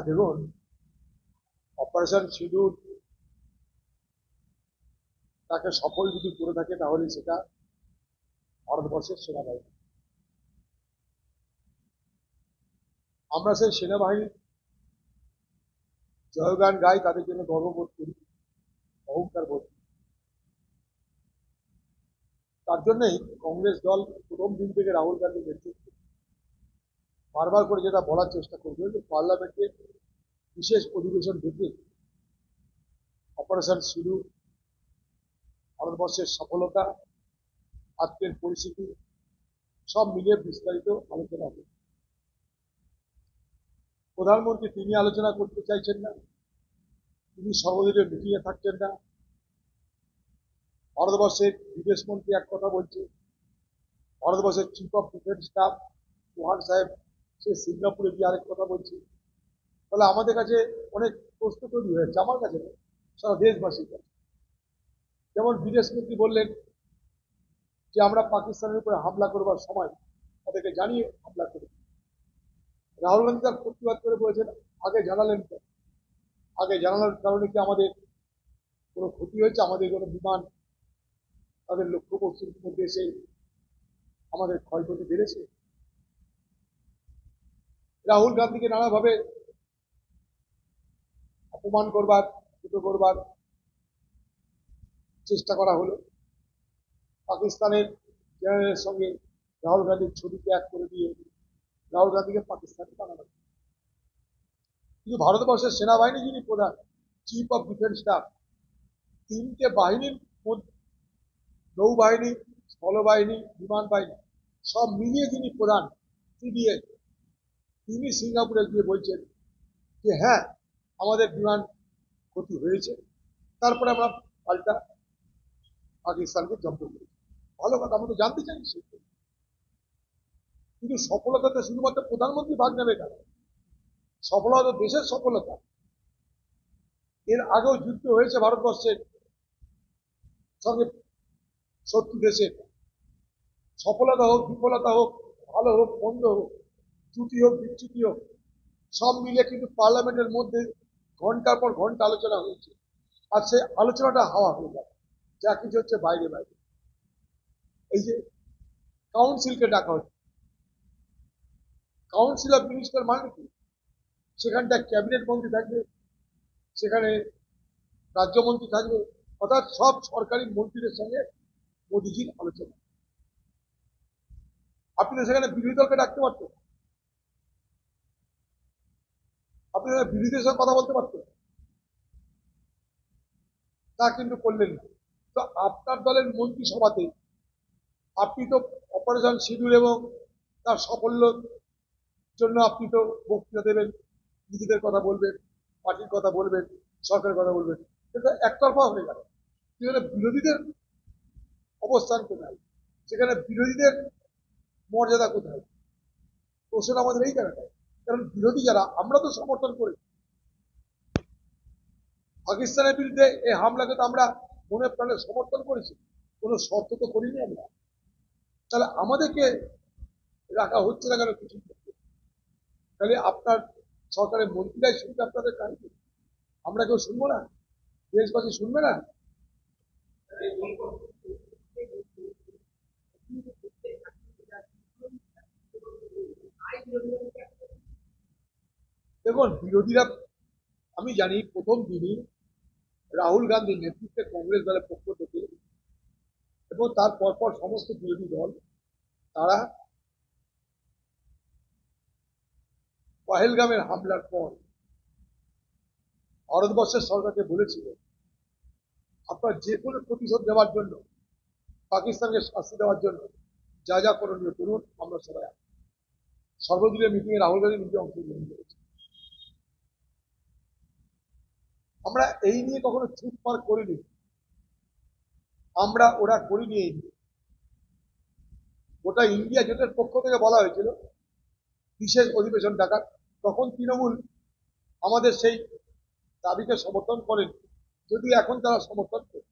দেখুন, অপারেশন সিঁদুর তাকে সফল যদি করে থাকে তাহলে সেটা ভারতবর্ষের সেনাবাহিনী। আমরা সেই সেনাবাহিনীর জয়গান গাই, তাদের জন্য গর্ববোধ করি, অহংকার বোধ করি। তার জন্যই কংগ্রেস দল প্রথম দিন থেকে রাহুল গান্ধীর নেতৃত্বে বারবার করে যেটা বলার চেষ্টা করবে যে পার্লামেন্টে বিশেষ অধিবেশন ডেকে অপারেশন সিঁদুর, ভারতবর্ষের সফলতা, আজকের পরিস্থিতি সব মিলিয়ে বিস্তারিত আলোচনা হবে। প্রধানমন্ত্রী তিনি আলোচনা করতে চাইছেন না, তিনি সর্বদলীয় মিটিংয়ে থাকছেন না। ভারতবর্ষের বিদেশমন্ত্রী এক কথা বলছে, ভারতবর্ষের chief of defence staff Chauhan সাহেব সে সিঙ্গাপুরে গিয়ে আরেক কথা বলছে। ফলে আমাদের কাছে অনেক প্রশ্ন তৈরি হয়েছে, আমার কাছে সারা দেশবাসীর কাছে। যেমন বিদেশমন্ত্রী বললেন যে আমরা পাকিস্তানের উপরে হামলা করবার সময় তাদেরকে জানিয়ে হামলা করি। রাহুল গান্ধী তার প্রতিবাদ করে বলেছেন আগে জানালেন, আগে জানানোর কারণে কি আমাদের কোনো ক্ষতি হয়েছে? আমাদের কোনো বিমান তাদের লক্ষ্যবস্তুর মধ্যে এসে আমাদের ক্ষয়ক্ষতি বেড়েছে? রাহুল গান্ধীকে নানাভাবে অপমান করবার, ছোট করবার চেষ্টা করা হলো। পাকিস্তানের জেনারেলের সঙ্গে রাহুল গান্ধীর ছবি ত্যাগ করে দিয়ে রাহুল গান্ধীকে পাকিস্তানে বানানো। কিন্তু ভারতবর্ষের সেনাবাহিনী যিনি প্রধান, চিফ অফ ডিফেন্স স্টাফ, তিনটে বাহিনীর মধ্যে নৌবাহিনী, স্থলবাহিনী, বিমান বাহিনী সব মিলিয়ে যিনি প্রধান, সিডিএস, তিনি সিঙ্গাপুরে গিয়ে বলছেন যে হ্যাঁ আমাদের বিমান ক্ষতি হয়েছে, তারপরে আমরা পাল্টা পাকিস্তানকে জব্দ করেছি। ভালো কথা, আমরা তো জানতে চাই। কিন্তু সফলতাতে শুধুমাত্র প্রধানমন্ত্রী ভাগ নেবে কেন? সফলতা দেশের সফলতা। এর আগেও যুদ্ধ হয়েছে ভারতবর্ষের সঙ্গে শত্রু দেশের। সফলতা হোক, বিফলতা হোক, ভালো হোক, মন্দ হোক, ত্রুটি হোক, বিচ্যুতি হোক, সব মিলিয়ে কিন্তু পার্লামেন্টের মধ্যে ঘন্টার পর ঘন্টা আলোচনা হয়েছে। আর সেই আলোচনাটা হাওয়া হয়ে যাবে, যা কিছু হচ্ছে বাইরে বাইরে। এই যে কাউন্সিলকে ডাকা হচ্ছে, কাউন্সিল অফ মিনিস্টার মানে কি? সেখানটা ক্যাবিনেট মন্ত্রী থাকবে, সেখানে রাজ্যমন্ত্রী থাকবে, অর্থাৎ সব সরকারি মন্ত্রীদের সঙ্গে মোদীজির আলোচনা। আপনি তো সেখানে বিরোধী দলকে ডাকতে পারতেন, আপনি বিরোধীদের সঙ্গে কথা বলতে পারতেন, তা কিন্তু করলেন না। তো আপনার দলের মন্ত্রিসভাতে আপনি তো অপারেশন সিঁদুর এবং তার সাফল্যের জন্য আপনি তো বক্তৃতা দেবেন, নিজেদের কথা বলবেন, পার্টির কথা বলবেন, সরকারের কথা বলবেন, কিন্তু একতরফা হয়ে গেল। সেখানে বিরোধীদের অবস্থান কোথায়? সেখানে বিরোধীদের মর্যাদা কোথায়? প্রশ্ন আমাদের এই কারণে, কারণ বিরোধী যারা, আমরা তো সমর্থন করি পাকিস্তানের বিরুদ্ধে এই হামলাকে, তো আমরা মনে প্রাণে সমর্থন করেছি, কোনো শর্ত তো করিনি আমরা। তাহলে আমাদেরকে রাখা হচ্ছে না কেন কিছু? তাহলে আপনার সরকারের মন্ত্রীরাই শুনবে আপনাদের কাহিনী, আমরা কেউ শুনবো না? দেশবাসী শুনবে না? দেখুন, বিরোধীরা, আমি জানি প্রথম দিনই রাহুল গান্ধীর নেতৃত্বে কংগ্রেস দলের পক্ষ থেকে এবং তার পরপর সমস্ত বিরোধী দল, তারা পহেলগামের হামলার পর ভারতবর্ষের সরকারকে বলেছিল আপনার যে কোনো প্রতিশোধ দেওয়ার জন্য, পাকিস্তানকে শাস্তি দেওয়ার জন্য যা যা করণীয় করুন, আমরা সবাই সর্বদলীয় মিটিংয়ে রাহুল গান্ধী নিজে অংশগ্রহণ করেছি। আমরা এই নিয়ে কখনো চুপ পার করিনি, আমরা ওরা করিনি। এই নিয়ে গোটা ইন্ডিয়া জোটের পক্ষ থেকে বলা হয়েছিল বিশেষ অধিবেশন ডাকার, তখন তৃণমূল আমাদের সেই দাবিকে সমর্থন করেন, যদি এখন তারা সমর্থন করে।